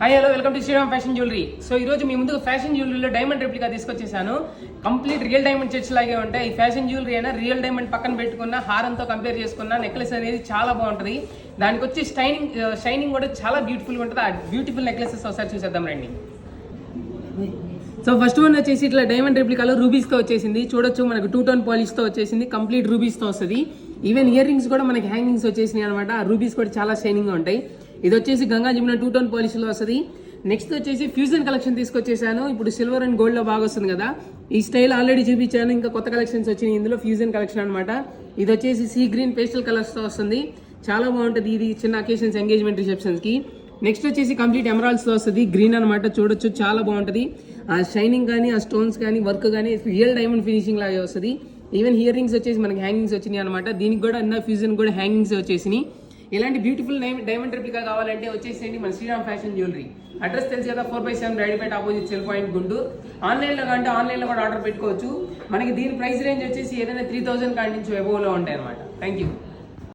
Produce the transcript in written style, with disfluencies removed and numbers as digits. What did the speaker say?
Hi hello welcome to Shriram fashion jewellery. So ఈ రోజు మీ ముందుకు ఫ్యాషన్ జ్యువెలరీలో డైమండ్ రెప్లికా తీసుకొచ్చేసాను. కంప్లీట్ రియల్ డైమండ్ సెట్స్ లాగే ఉంటాయి. ఈ ఫ్యాషన్ జ్యువెలరీ అయినా రియల్ డైమండ్ పక్కన పెట్టుకున్న హారంతో కంపేర్ చేసుకున్న నెక్లెస్ అనేది చాలా బాగుంటుంది. దానికి వచ్చి షైనింగ్ కూడా చాలా బ్యూటిఫుల్గా ఉంటుంది. ఆ బ్యూటిఫుల్ నెక్లెసెస్ ఒకసారి చూసేద్దాం రండి. సో ఫస్ట్ వన్ వచ్చేసి ఇట్లా డైమండ్ రెప్లికాలో రూబీస్తో వచ్చేసింది. చూడొచ్చు మనకు 2 టోన్ పాలిష్తో వచ్చేసింది. కంప్లీట్ రూబీస్తో వస్తుంది. ఈవెన్ ఇయర్ రింగ్స్ కూడా మనకి హ్యాంగింగ్స్ వచ్చేసినాయి అనమాట. ఆ రూబీస్ కూడా చాలా షైనింగ్గా ఉంటాయి. ఇది వచ్చేసి గంగా జమున 2 టోన్ పాలిష్లో వస్తుంది. నెక్స్ట్ వచ్చేసి ఫ్యూజన్ కలెక్షన్ తీసుకొచ్చేసాను. ఇప్పుడు సిల్వర్ అండ్ గోల్డ్లో బాగా వస్తుంది కదా. ఈ స్టైల్ ఆల్రెడీ చూపించాను. ఇంకా కొత్త కలెక్షన్స్ వచ్చినాయి ఇందులో. ఫ్యూజన్ కలెక్షన్ అనమాట. ఇది వచ్చేసి సీ గ్రీన్ పేస్టల్ కలర్స్తో వస్తుంది. చాలా బాగుంటుంది ఇది చిన్న అకేషన్స్, ఎంగేజ్మెంట్, రిసెప్షన్స్కి. నెక్స్ట్ వచ్చేసి కంప్లీట్ ఎమరాల్డ్స్లో వస్తుంది. గ్రీన్ అనమాట. చూడొచ్చు చాలా బాగుంటుంది. ఆ షైనింగ్ కానీ, ఆ స్టోన్స్ కానీ, వర్క్ కానీ రియల్ డైమండ్ ఫినిషింగ్ లాగే వస్తుంది. ఈవెన్ ఇయర్ రింగ్స్ వచ్చేసి మనకి హ్యాంగింగ్స్ వచ్చినాయి అనమాట. దీనికి కూడా అన్న ఫ్యూజన్ కూడా హ్యాంగింగ్స్ వచ్చేసినాయి. ఇలాంటి బ్యూటిఫుల్ డైమండ్ రెప్లికా కావాలంటే వచ్చేసేయండి మన శ్రీరామ్ ఫ్యాషన్ జ్యువెలరీ. అడ్రస్ తెలుసు కదా, 4/7 రైడ్పేట ఆపోజిట్ సెల్ పాయింట్ గుంటూరు. ఆన్లైన్లో కంటే ఆన్లైన్లో కూడా ఆర్డర్ పెట్టుకోవచ్చు. మనకి దీని ప్రైస్ రేంజ్ వచ్చేసి ఏదైనా 3000 కాడి నుంచి అబోవ్లో ఉంటాయి అనమాట. Thank you.